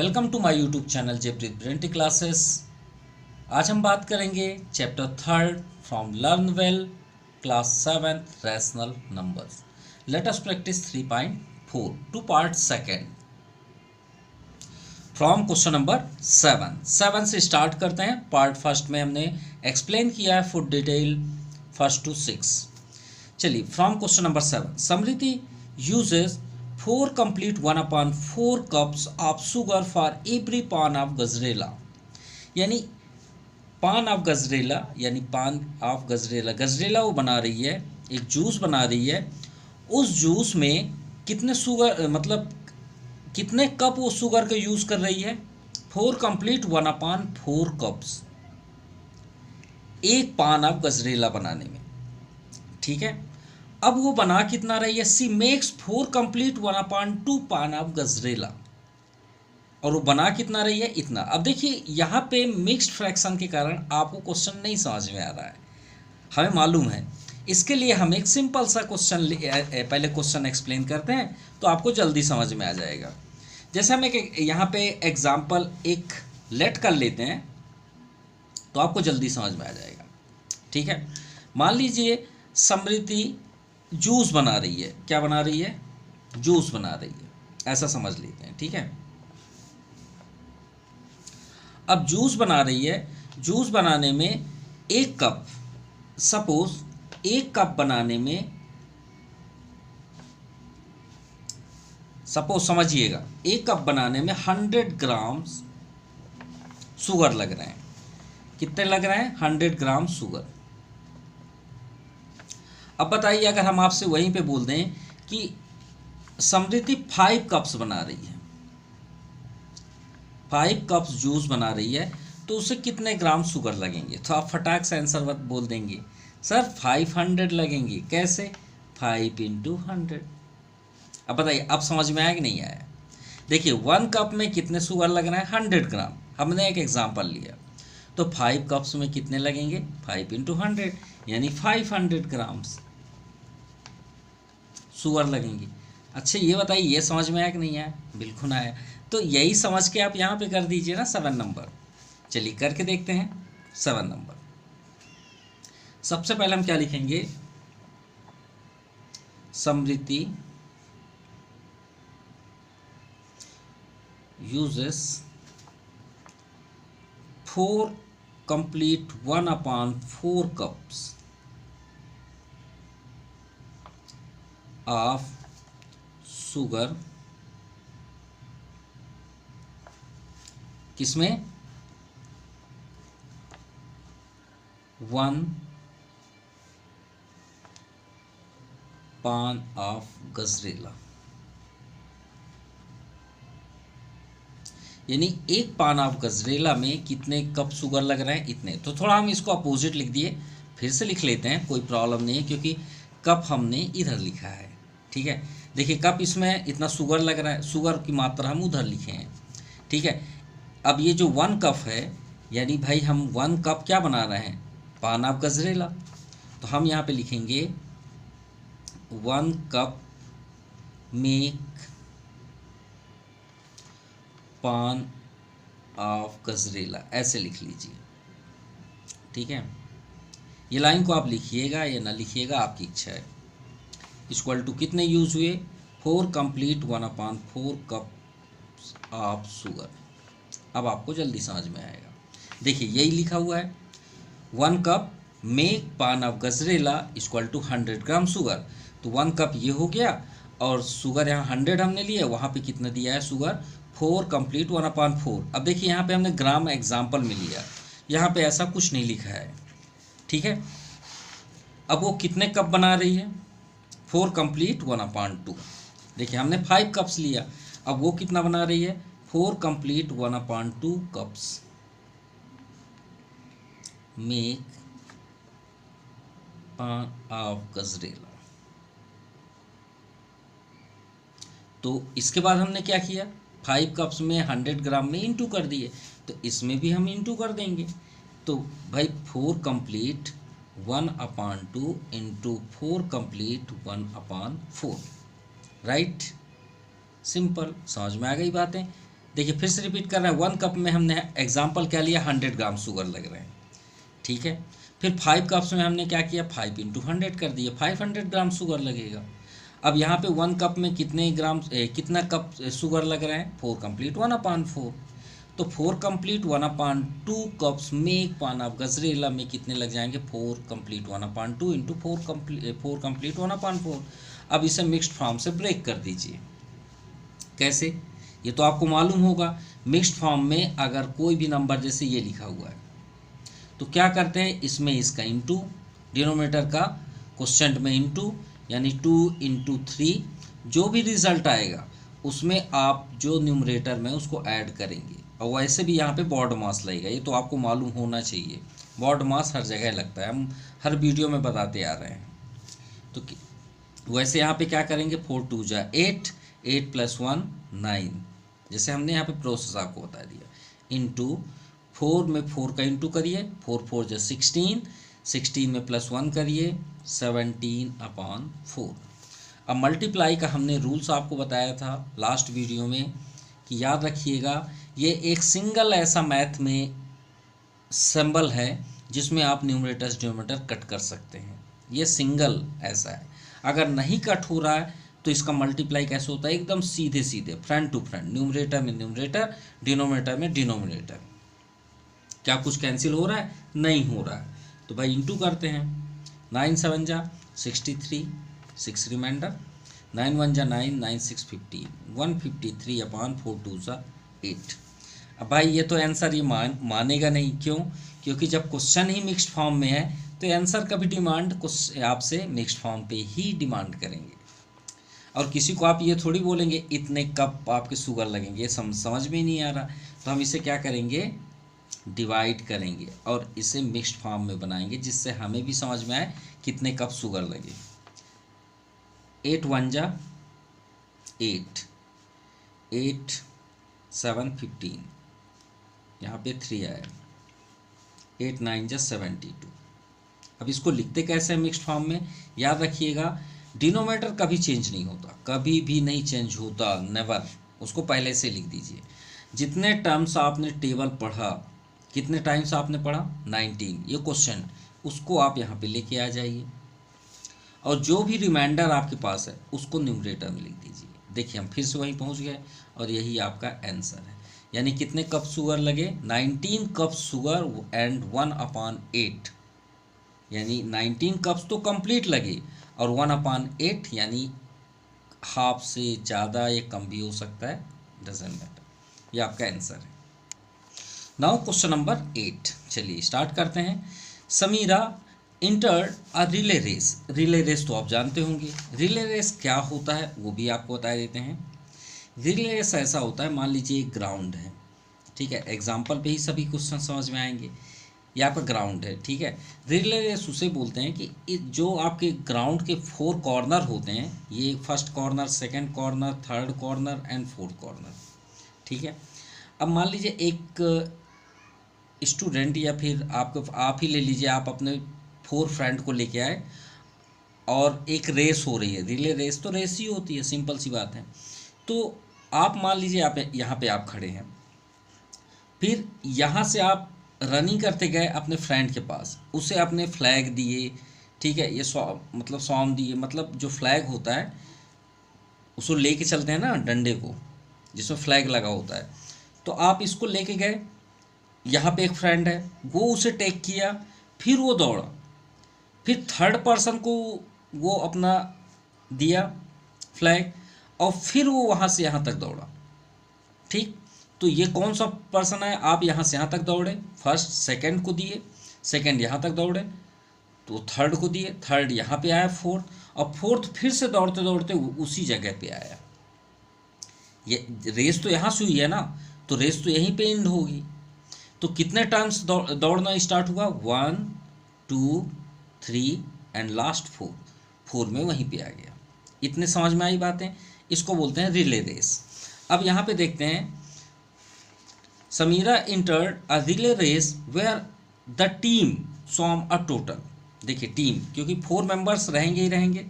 Welcome to my YouTube channel Jaipreet ब्रेंटी classes. आज हम बात करेंगे chapter third from learn well class 7 rational numbers. Let us practice 3.4 two part second from question number 7 से start करते हैं। पार्ट फर्स्ट में हमने एक्सप्लेन किया है फुल डिटेल फर्स्ट टू 6। चलिए from question number 7 Samriddhi uses 4 complete 1/4 cups of sugar for every pan of gajrela. यानी पान ऑफ गजरेला यानी पान ऑफ गजरेला, गजरेला वो बना रही है, एक जूस बना रही है। उस जूस में कितने शुगर मतलब कितने कप वो शुगर का यूज़ कर रही है? 4 complete 1/4 कप्स एक पान ऑफ गजरेला बनाने में। ठीक है, अब वो बना कितना रही है? सी मेक्स 4 complete 1/2 पान ऑफ गजरेला। और वो बना कितना रही है? इतना। अब देखिए यहाँ पे मिक्स्ड फ्रैक्शन के कारण आपको क्वेश्चन नहीं समझ में आ रहा है, हमें मालूम है। इसके लिए हम एक सिंपल सा क्वेश्चन पहले क्वेश्चन एक्सप्लेन करते हैं तो आपको जल्दी समझ में आ जाएगा। जैसे हम एक यहाँ पे एग्जाम्पल एक लेट कर लेते हैं तो आपको जल्दी समझ में आ जाएगा। ठीक है, मान लीजिए समृद्धि जूस बना रही है। क्या बना रही है? जूस बना रही है, ऐसा समझ लेते हैं। ठीक है, अब जूस बना रही है। जूस बनाने में एक कप, सपोज एक कप बनाने में, सपोज समझिएगा, एक कप बनाने में 100 ग्राम शुगर लग रहे हैं। कितने लग रहे हैं? 100 ग्राम शुगर। अब बताइए, अगर हम आपसे वहीं पे बोल दें कि समृद्धि 5 कप्स बना रही है, 5 कप्स जूस बना रही है, तो उसे कितने ग्राम शुगर लगेंगे? तो आप फटाक से आंसर बोल देंगे सर 500 लगेंगे। कैसे? 5 × 100। अब बताइए, अब समझ में आया कि नहीं आया? देखिए 1 कप में कितने शुगर लग रहा है? 100 ग्राम। हमने एक एग्जाम्पल लिया, तो 5 कप्स में कितने लगेंगे? 5 × 100 यानी 500 ग्राम्स शुगर लगेंगे। अच्छा ये बताइए, ये समझ में आया कि नहीं आया? बिल्कुल आया। तो यही समझ के आप यहाँ पे कर दीजिए ना 7 नंबर। चलिए करके देखते हैं 7 नंबर। सबसे पहले हम क्या लिखेंगे? समृद्धि uses 4 complete 1/4 cups of sugar। किसमें? 1 पान ऑफ गजरेला। यानी एक पान ऑफ गजरेला में कितने कप शुगर लग रहे हैं? इतने। तो थोड़ा हम इसको अपोजिट लिख दिए, फिर से लिख लेते हैं, कोई प्रॉब्लम नहीं है, क्योंकि कप हमने इधर लिखा है। ठीक है, देखिए कप इसमें इतना शुगर लग रहा है, शुगर की मात्रा हम उधर लिखे हैं। ठीक है, अब ये जो 1 कप है, यानी भाई हम 1 कप क्या बना रहे हैं? पान ऑफ गजरेला। तो हम यहाँ पे लिखेंगे 1 cup make pan of gajrela, ऐसे लिख लीजिए। ठीक है, ये लाइन को आप लिखिएगा या ना लिखिएगा, आपकी इच्छा है। इक्वल टू कितने यूज हुए? 4 complete 1/4 कप ऑफ शुगर। अब आपको जल्दी समझ में आएगा। देखिए यही लिखा हुआ है, 1 cup make pan of gajrela equal to 100 gram sugar. तो 1 कप ये हो गया, और शुगर यहाँ 100 हमने लिया, वहाँ पे कितना दिया है शुगर? 4 complete 1/4। अब देखिए यहाँ पे हमने ग्राम एग्जाम्पल में लिया, यहाँ पे ऐसा कुछ नहीं लिखा है। ठीक है, अब वो कितने कप बना रही है? 4 complete 1/2। देखिए हमने 5 कप्स लिया, अब वो कितना बना रही है? 4 complete 1/2 cups make pan of gajrela. तो इसके बाद हमने क्या किया? 5 कप्स में 100 ग्राम में इंटू कर दिए, तो इसमें भी हम इंटू कर देंगे। तो भाई 4 complete 1/2 into 4 complete 1/4। Right, simple, समझ में आ गई बातें। देखिए फिर से रिपीट कर रहे हैं, 1 कप में हमने एग्जाम्पल क्या लिया, 100 ग्राम शुगर लग रहे हैं, ठीक है। फिर 5 कप्स में हमने क्या किया, 5 × 100 कर दिया, 500 ग्राम शुगर लगेगा। अब यहाँ पे 1 कप में कितना कप शुगर लग रहे हैं, 4 कंप्लीट 1/4। तो 4 कंप्लीट 1/2 कप्स में एक पान ऑफ गजरेला में कितने लग जाएंगे, 4 कंप्लीट 1/2 इंटू 4 कंप्लीट 1/4। अब इसे मिक्स्ड फॉर्म से ब्रेक कर दीजिए। कैसे, ये तो आपको मालूम होगा। मिक्स्ड फॉर्म में अगर कोई भी नंबर, जैसे ये लिखा हुआ है, तो क्या करते हैं, इसमें इसका इंटू, डिनोमिनेटर का क्वोशिएंट में इंटू, यानी 2 × 3, जो भी रिजल्ट आएगा उसमें आप जो न्यूमरेटर में उसको ऐड करेंगे। और वैसे भी यहाँ पे बॉड मास लगेगा, ये तो आपको मालूम होना चाहिए। बॉड मास हर जगह लगता है, हम हर वीडियो में बताते आ रहे हैं। तो वैसे यहाँ पे क्या करेंगे, 4 × 2 = 8, 8 + 1 9, जैसे हमने यहाँ पे प्रोसेस आपको बता दिया। इंटू 4 में 4 का इंटू करिए, 4 × 4 = 16, 16 में +1 करिए, 17/4। अब मल्टीप्लाई का हमने रूल्स आपको बताया था लास्ट वीडियो में, कि याद रखिएगा ये एक सिंगल ऐसा मैथ में सिंबल है जिसमें आप न्यूमरेटर डिनोमिनेटर कट कर सकते हैं। ये सिंगल ऐसा है, अगर नहीं कट हो रहा है तो इसका मल्टीप्लाई कैसे होता है, एकदम सीधे सीधे फ्रंट टू फ्रंट, न्यूमरेटर में न्यूमरेटर, डिनोमिनेटर में डिनोमिनेटर। क्या कुछ कैंसिल हो रहा है, नहीं हो रहा है, तो भाई इंटू करते हैं। 9 × 7 = 63, 6 रिमाइंडर, 9 × 1 = 9, 9 × 6 = 15, 153/4 2 = 8। अब भाई ये तो आंसर ये मानेगा नहीं, क्यों, क्योंकि जब क्वेश्चन ही मिक्स्ड फॉर्म में है तो आंसर का भी डिमांड आपसे मिक्स्ड फॉर्म पे ही डिमांड करेंगे। और किसी को आप ये थोड़ी बोलेंगे इतने कप आपके शुगर लगेंगे, ये समझ में ही नहीं आ रहा। तो हम इसे क्या करेंगे, डिवाइड करेंगे और इसे मिक्स्ड फॉर्म में बनाएंगे, जिससे हमें भी समझ में आए कितने कप शुगर लगे। 8 × 1 = 8, 8 × 7 = 15, यहाँ पे 3 आया, 8 × 9 = 72। अब इसको लिखते कैसे हैं मिक्स्ड फॉर्म में, याद रखिएगा डिनोमिनेटर कभी चेंज नहीं होता, कभी भी नहीं चेंज होता, नेवर। उसको पहले से लिख दीजिए। जितने टर्म्स आपने टेबल पढ़ा, कितने टाइम्स आपने पढ़ा, 19, ये क्वेश्चन, उसको आप यहाँ पे लेके आ जाइए और जो भी रिमाइंडर आपके पास है उसको न्यूमरेटर में लिख दीजिए। देखिए हम फिर से वहीं पहुँच गए और यही आपका आंसर है। यानी कितने कप शुगर लगे, 19 कप शुगर एंड 1/8, यानी 19 कप्स तो कंप्लीट लगे और 1/8 यानी हाफ से ज़्यादा या कम भी हो सकता है, डजंट मैटर। ये आपका आंसर है। नाउ क्वेश्चन नंबर 8, चलिए स्टार्ट करते हैं। Samira entered a relay race. Relay race तो आप जानते होंगे, रिले रेस क्या होता है वो भी आपको बता देते हैं। रिले रेस ऐसा होता है, मान लीजिए एक ग्राउंड है, ठीक है, एग्जाम्पल पे ही सभी क्वेश्चन समझ में आएंगे। यहाँ पर ग्राउंड है, ठीक है। रिले रेस उसे बोलते हैं कि जो आपके ग्राउंड के 4 कॉर्नर होते हैं, ये first corner, second corner, third corner and fourth corner, ठीक है। अब मान लीजिए एक स्टूडेंट या फिर आप ही ले लीजिए, आप अपने 4 फ्रेंड को लेके आए और एक रेस हो रही है। रिले रेस तो रेस ही होती है, सिंपल सी बात है। तो आप मान लीजिए आप यहाँ पे आप खड़े हैं, फिर यहाँ से आप रनिंग करते गए अपने फ्रेंड के पास, उसे अपने फ्लैग दिए, ठीक है, ये मतलब सॉन्ग दिए, मतलब जो फ्लैग होता है उसको लेके चलते हैं ना, डंडे को जिसमें फ्लैग लगा होता है। तो आप इसको लेके गए, यहाँ पे एक फ्रेंड है, वो उसे टेक किया, फिर वो दौड़ा, फिर थर्ड पर्सन को वो अपना दिया फ्लैग और फिर वो वहाँ से यहाँ तक दौड़ा, ठीक। तो ये कौन सा पर्सन है, आप यहाँ से यहाँ तक दौड़े, फर्स्ट सेकंड को दिए, सेकंड यहाँ तक दौड़े, तो थर्ड को दिए, थर्ड यहाँ पे आया, फोर्थ, और फोर्थ फिर से दौड़ते दौड़ते उसी जगह पे आया। ये रेस तो यहाँ से हुई है ना, तो रेस तो यहीं पे एंड होगी। तो कितने टाइम्स दौड़ना स्टार्ट हुआ, 1 2 3 एंड लास्ट 4 में वहीं पे आ गया। इतने समझ में आई बातें, इसको बोलते हैं रिले रेस। अब यहाँ पे देखते हैं, Samira entered a relay race where the team swam a total, देखिए टीम क्योंकि 4 मेंबर्स रहेंगे ही रहेंगे,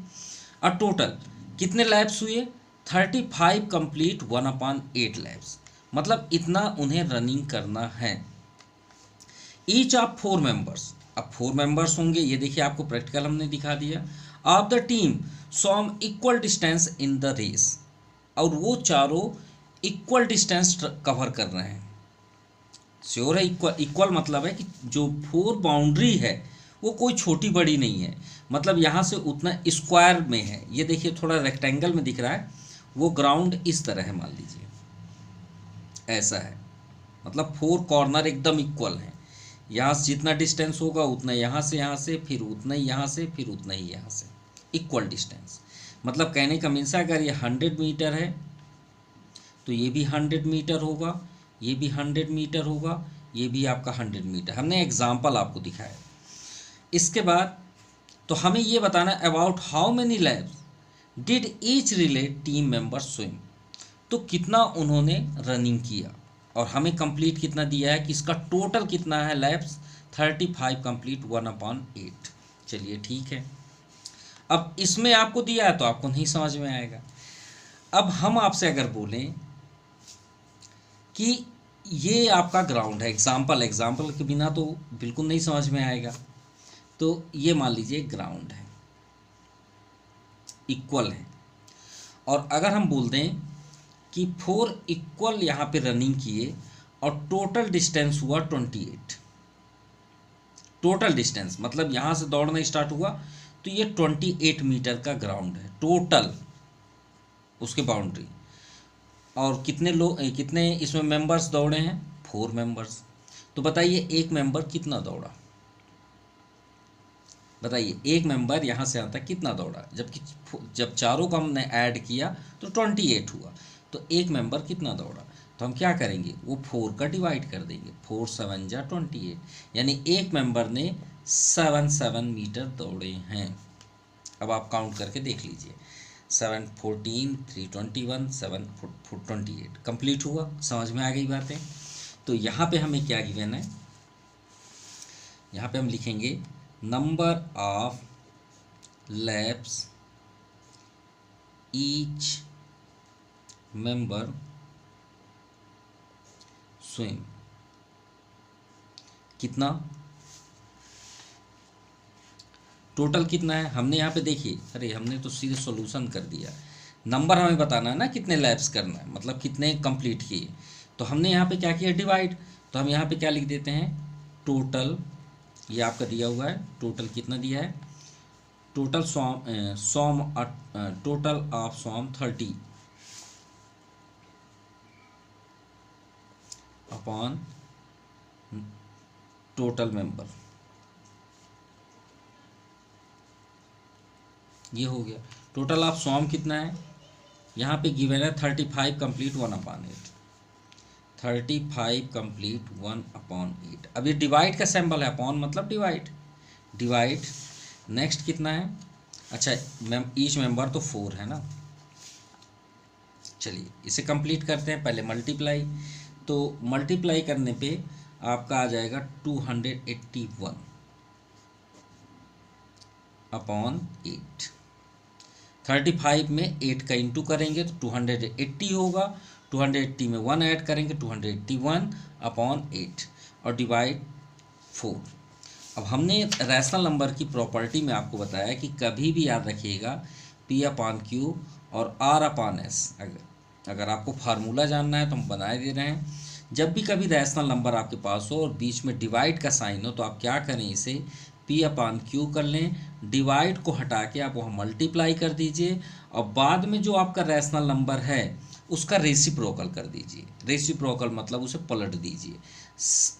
अ टोटल कितने लैप्स हुए, 35 कंप्लीट 1/8 लैप्स, मतलब इतना उन्हें रनिंग करना है। ईच ऑफ 4 मेंबर्स, अब 4 मेंबर्स होंगे, ये देखिए आपको प्रैक्टिकल हमने दिखा दिया। Of the team swam equal distance in the race, और वो चारों इक्वल डिस्टेंस कवर कर रहे हैं। श्योर है, इक्वल, इक्वल मतलब है कि जो 4 बाउंड्री है वो कोई छोटी बड़ी नहीं है, मतलब यहाँ से उतना स्क्वायर में है। ये देखिए थोड़ा रेक्टेंगल में दिख रहा है, वो ग्राउंड इस तरह है, मान लीजिए ऐसा है, मतलब 4 कॉर्नर एकदम इक्वल हैं। यहाँ से जितना डिस्टेंस होगा उतना यहाँ से, फिर उतना ही यहाँ से, फिर उतना ही यहाँ से, इक्वल डिस्टेंस। मतलब कहने का मीन्स है अगर ये 100 मीटर है तो ये भी 100 मीटर होगा, ये भी 100 मीटर होगा, ये भी आपका 100 मीटर। हमने एग्जाम्पल आपको दिखाया। इसके बाद तो हमें ये बताना about how many lapse did each relay team member swim, तो कितना उन्होंने रनिंग किया, और हमें कंप्लीट कितना दिया है कि इसका टोटल कितना है लैप्स 35 कंप्लीट 1/8। चलिए ठीक है, अब इसमें आपको दिया है तो आपको नहीं समझ में आएगा। अब हम आपसे अगर बोलें कि ये आपका ग्राउंड है, एग्जाम्पल के बिना तो बिल्कुल नहीं समझ में आएगा। तो ये मान लीजिए ग्राउंड है, इक्वल है, और अगर हम बोल दें कि 4 इक्वल यहाँ पे रनिंग किए और टोटल डिस्टेंस हुआ 28, टोटल डिस्टेंस मतलब यहाँ से दौड़ना स्टार्ट हुआ तो ये 28 मीटर का ग्राउंड है टोटल, उसके बाउंड्री। और कितने इसमें मेंबर्स दौड़े हैं, 4 मेंबर्स। तो बताइए एक मेंबर कितना दौड़ा, बताइए एक मेंबर यहाँ से यहाँ तक कितना दौड़ा, जबकि जब चारों को हमने ऐड किया तो 28 हुआ, तो एक मेंबर कितना दौड़ा। तो हम क्या करेंगे, वो 4 का डिवाइड कर देंगे, 4 7 जा 28, यानी एक मेंबर ने 7 मीटर दौड़े हैं। अब आप काउंट करके देख लीजिए, 7 14 3 21 7 4 28 कंप्लीट हुआ। समझ में आ गई बातें। तो यहाँ पे हमें क्या गिवन है, यहाँ पे हम लिखेंगे number of lapse each member swim, कितना टोटल कितना है। हमने यहाँ पे देखिए, अरे हमने तो सीधे सॉल्यूशन कर दिया, नंबर हमें बताना है ना कितने लैप्स करना है, मतलब कितने कंप्लीट किए। तो हमने यहाँ पे क्या किया, डिवाइड। तो हम यहाँ पे क्या लिख देते हैं, टोटल, ये आपका दिया हुआ है, टोटल कितना दिया है, total total of swam 30 upon total member, ये हो गया। टोटल ऑफ स्वॉम कितना है, यहाँ पे गिवन है 35 कंप्लीट 1/8, 35 कंप्लीट 1/8। अब ये डिवाइड का सिंबल है, अपॉन मतलब डिवाइड। नेक्स्ट कितना है, अच्छा ईच मेंबर तो 4 है ना। चलिए इसे कंप्लीट करते हैं, पहले मल्टीप्लाई। तो मल्टीप्लाई करने पे आपका आ जाएगा 281 अपॉन 8। 35 में 8 का इंटू करेंगे तो 280 होगा, 280 में 1 ऐड करेंगे 281 अपॉन 8 और डिवाइड 4। अब हमने रैशनल नंबर की प्रॉपर्टी में आपको बताया कि कभी भी याद रखिएगा P/Q और R/S। अगर आपको फार्मूला जानना है तो हम बनाए दे रहे हैं। जब भी कभी रैशनल नंबर आपके पास हो और बीच में डिवाइड का साइन हो तो आप क्या करें, इसे P/Q कर लें, डिवाइड को हटा के आप वहाँ मल्टीप्लाई कर दीजिए और बाद में जो आपका रैशनल नंबर है उसका रेसिप्रोकल कर दीजिए। रेसिप्रोकल मतलब उसे पलट दीजिए,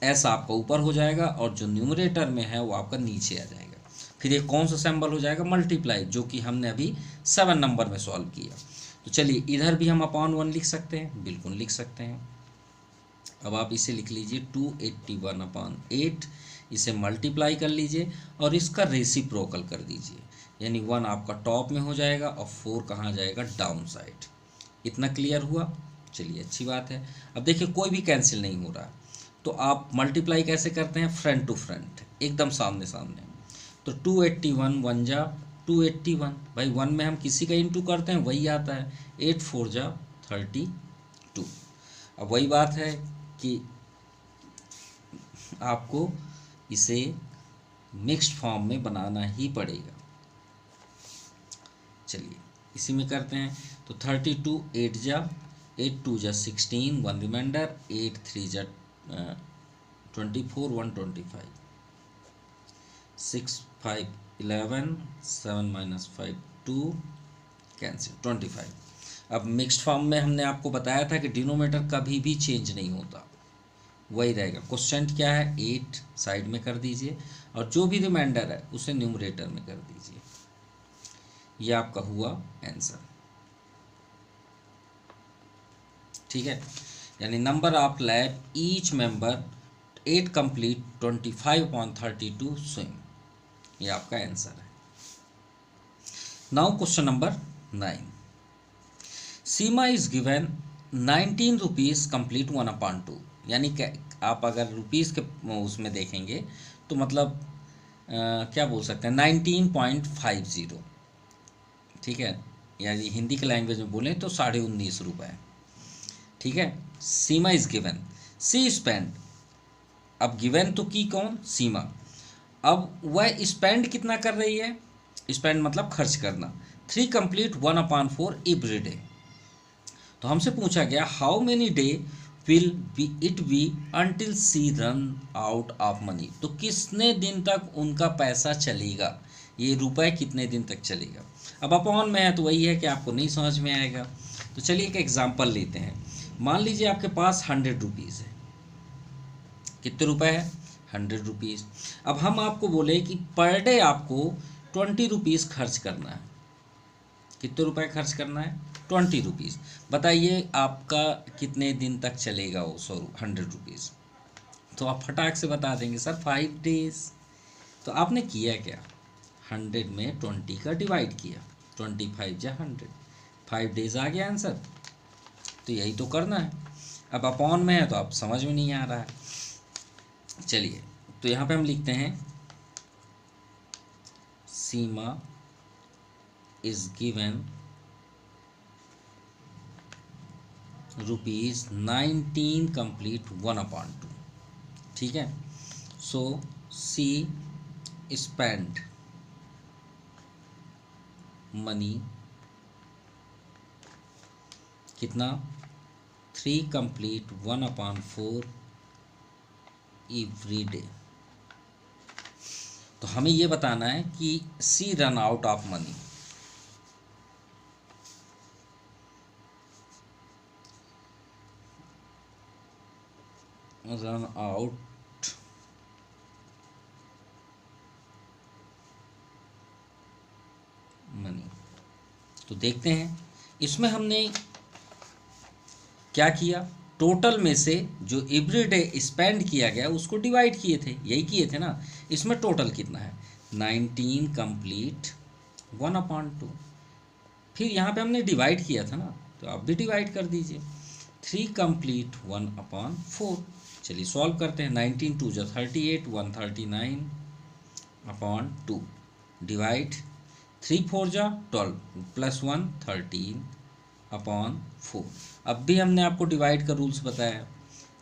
ऐसा आपका ऊपर हो जाएगा और जो न्यूमरेटर में है वो आपका नीचे आ जाएगा। फिर ये कौन सा सिंबल हो जाएगा, मल्टीप्लाई, जो कि हमने अभी 7 नंबर में सॉल्व किया। तो चलिए इधर भी हम अपॉन 1 लिख सकते हैं, बिल्कुल लिख सकते हैं। अब आप इसे लिख लीजिए 281/8, इसे मल्टीप्लाई कर लीजिए और इसका रेसिप्रोकल कर दीजिए, यानी 1 आपका टॉप में हो जाएगा और 4 कहाँ जाएगा, डाउन साइड। इतना क्लियर हुआ, चलिए अच्छी बात है। अब देखिए कोई भी कैंसिल नहीं हो रहा, तो आप मल्टीप्लाई कैसे करते हैं, फ्रंट टू फ्रंट, एकदम सामने सामने। तो 281 1 जा 281, भाई 1 में हम किसी का इंटू करते हैं वही आता है, 8 4 जा 32। अब वही बात है कि आपको इसे मिक्स्ड फॉर्म में बनाना ही पड़ेगा। चलिए इसी में करते हैं। तो 32 8 जा 8 2 जा 16, 1 रिमाइंडर, 8 3 जा 24, 1 25, 6 5 11, 7 माइनस 5 2, कैंसिल 25। अब मिक्स्ड फॉर्म में हमने आपको बताया था कि डिनोमिनेटर कभी भी चेंज नहीं होता, वही रहेगा। क्वेश्चन क्या है, 8 साइड में कर दीजिए और जो भी रिमाइंडर है उसे न्यूमरेटर में कर दीजिए। ये आपका हुआ आंसर, ठीक है। यानी number of lab each member 8 complete 25/32 swim, ये आपका आंसर है। Now question number 9, Seema is given 19 rupees complete 1/2, यानी आप अगर रुपीज़ के उसमें देखेंगे तो मतलब क्या बोल सकते हैं 19.50, ठीक है, यानी हिंदी के लैंग्वेज में बोलें तो 19.5 रुपये, ठीक है। सीमा इज गिवन, सी स्पेंड, अब गिवन तो की कौन, सीमा, अब वह स्पेंड कितना कर रही है, स्पेंड मतलब खर्च करना, 3 कंप्लीट 1/4 एवरी डे। तो हमसे पूछा गया how many day will be it be until she run out of money, तो कितने दिन तक उनका पैसा चलेगा, ये रुपए कितने दिन तक चलेगा। अब अपॉन में है तो वही है कि आपको नहीं समझ में आएगा। तो चलिए एक एग्जांपल लेते हैं। मान लीजिए आपके पास 100 रुपीज़ है, कितने रुपए है, 100 रुपीज़। अब हम आपको बोले कि पर डे आपको 20 रुपीज़ खर्च करना है, कितने रुपए खर्च करना है, 20 रुपीज़। बताइए आपका कितने दिन तक चलेगा वो 100 रुपीज़। तो आप फटाक से बता देंगे सर 5 डेज़। तो आपने किया क्या, 100 में 20 का डिवाइड किया, 25 जा 100, 5 डेज़ आ गया आंसर। तो यही तो करना है। अब अपॉन में है तो आप समझ में नहीं आ रहा है। चलिए तो यहाँ पे हम लिखते हैं सीमा इज गिवन ₹19 कंप्लीट 1/2, ठीक है। सो सी स्पेंड मनी कितना, 3 कंप्लीट 1/4 एवरी डे। तो हमें ये बताना है कि she run out of money, ran out money. तो देखते हैं इसमें हमने क्या किया, टोटल में से जो एवरी डे स्पेंड किया गया उसको डिवाइड किए थे, यही किए थे ना। इसमें टोटल कितना है, 19 कंप्लीट 1/2, फिर यहाँ पे हमने डिवाइड किया था ना, तो आप भी डिवाइड कर दीजिए, 3 कंप्लीट 1/4। चलिए सॉल्व करते हैं, 19 2 जा 38, 139/2 डिवाइड 3 4 जा 12 प्लस 1 13/4। अब भी हमने आपको डिवाइड का रूल्स बताया,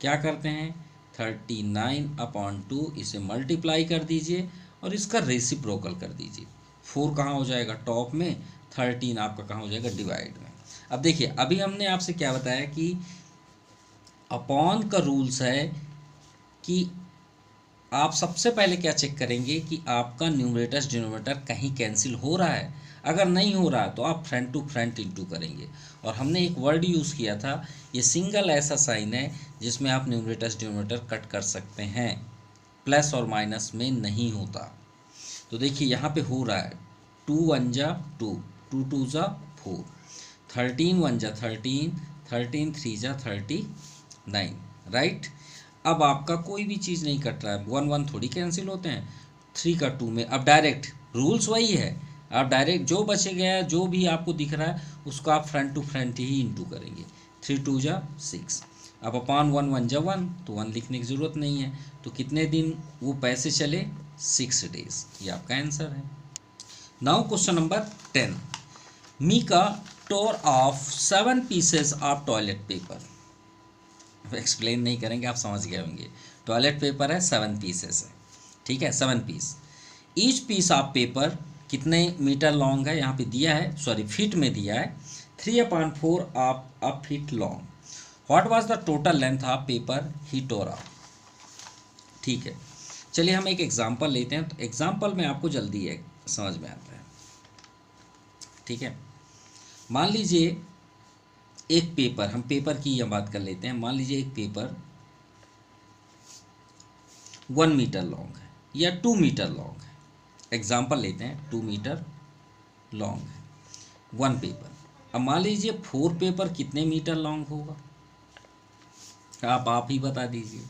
क्या करते हैं 39/2 इसे मल्टीप्लाई कर दीजिए और इसका रेसिप्रोकल कर दीजिए। 4 कहाँ हो जाएगा टॉप में, 13 आपका कहाँ हो जाएगा डिवाइड में। अब देखिए अभी हमने आपसे क्या बताया कि अपॉन का रूल्स है कि आप सबसे पहले क्या चेक करेंगे कि आपका न्यूमरेटर डिनोमिनेटर कहीं कैंसिल हो रहा है। अगर नहीं हो रहा तो आप फ्रंट टू फ्रंट इनटू करेंगे। और हमने एक वर्ड यूज़ किया था, ये सिंगल ऐसा साइन है जिसमें आप न्यूमरेटर डिनोमिनेटर कट कर सकते हैं, प्लस और माइनस में नहीं होता। तो देखिए यहाँ पे हो रहा है 2 1 जा 2, 2 2 जा 4, 13 1 जा 13, 13 3 जा 39, राइट। अब आपका कोई भी चीज़ नहीं कट रहा है, 1 1 थोड़ी कैंसिल होते हैं, 3 का 2 में। अब डायरेक्ट रूल्स वही है, आप डायरेक्ट जो बचे गया जो भी आपको दिख रहा है उसको आप फ्रंट टू फ्रंट ही इंटू करेंगे, 3 2 जा 6। अब अपॉन 1 1 जा 1, तो 1 लिखने की ज़रूरत नहीं है। तो कितने दिन वो पैसे चले, 6 डेज, ये आपका आंसर है। Now question number 10, Mika tore off 7 pieces of toilet paper. Explain नहीं करेंगे, आप समझ गए होंगे। टॉयलेट पेपर है 7 पीसेस है, ठीक है, 7 piece. Each piece of paper कितने मीटर लॉन्ग है, यहाँ पे दिया है, सॉरी फीट में दिया है, 3/4 of a feet long. What was the total length of paper he tore off. ठीक है, चलिए हम एक एग्जांपल लेते हैं, तो एग्जांपल में आपको जल्दी है समझ में आता है। ठीक है, मान लीजिए एक पेपर, हम पेपर की यह बात कर लेते हैं, मान लीजिए एक पेपर 1 मीटर लॉन्ग है या 2 मीटर लॉन्ग है, एग्जांपल लेते हैं 2 मीटर लॉन्ग है 1 पेपर। अब मान लीजिए 4 पेपर कितने मीटर लॉन्ग होगा, आप ही बता दीजिए।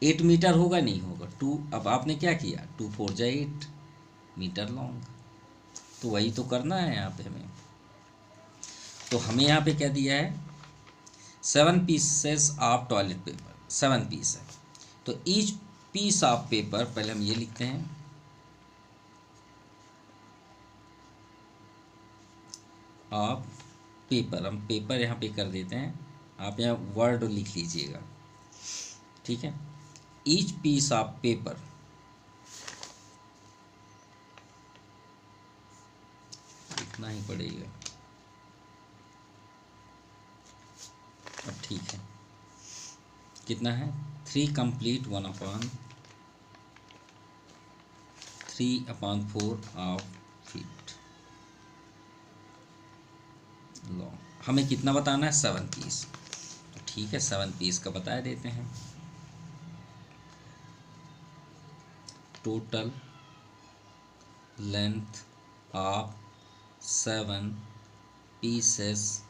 8 मीटर होगा, नहीं होगा 2। अब आपने क्या किया, 2 4 जा 8 मीटर लॉन्ग, तो वही तो करना है यहाँ पे हमें। तो हमें यहाँ पे क्या दिया है, 7 pieces of toilet paper, 7 piece है, तो ईच पीस ऑफ पेपर, पहले हम ये लिखते हैं, ऑफ पेपर, हम पेपर यहाँ पे कर देते हैं, आप यहाँ वर्ड लिख लीजिएगा। ठीक है, ईच पीस ऑफ पेपर लिखना ही पड़ेगा। अब ठीक है, कितना है, 3 कंप्लीट 1/3/4 ऑफ फीट लॉन्ग। हमें कितना बताना है, 7 पीस। तो ठीक है, 7 पीस का बता देते हैं। Total length of 7 pieces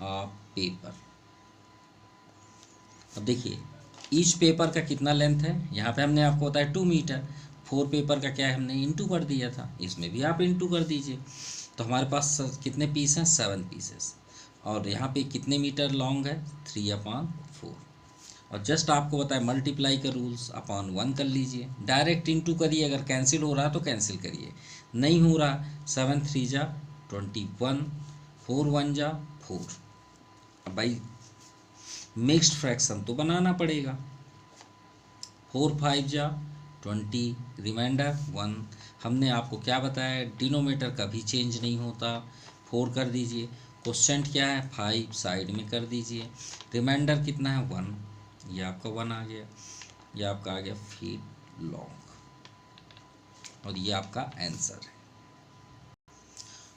of paper. अब देखिए ईच पेपर का कितना लेंथ है, यहाँ पे हमने आपको बताया 2 मीटर, 4 पेपर का क्या है, हमने इंटू कर दिया था, इसमें भी आप इंटू कर दीजिए। तो हमारे पास कितने पीस हैं, 7 पीसेस, और यहाँ पे कितने मीटर लॉन्ग है, 3/4। और जस्ट आपको बताया मल्टीप्लाई का रूल्स, अपॉन 1 कर लीजिए, डायरेक्ट इंटू करिए, अगर कैंसिल हो रहा तो कैंसिल करिए, नहीं हो रहा 7 3 जा 21, 4 1 जा 4। अब भाई मिक्स्ड फ्रैक्शन तो बनाना पड़ेगा, 4 5 जा 20, रिमाइंडर 1। हमने आपको क्या बताया, डिनोमीटर कभी चेंज नहीं होता, 4 कर दीजिए। क्वेश्चन क्या है, 5 साइड में कर दीजिए, रिमाइंडर कितना है 1, ये आपका 1 आ गया, ये आपका आ गया फीट लॉन्ग, और ये आपका आंसर है।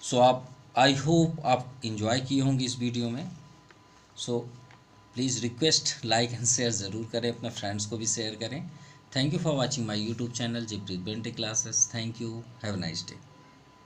सो आप, आई होप आप इंजॉय किए होंगे इस वीडियो में। So please request like and share ज़रूर करें, अपने फ्रेंड्स को भी शेयर करें। Thank you for watching my YouTube channel Jaipreet बेंटे classes. Thank you, have a nice day.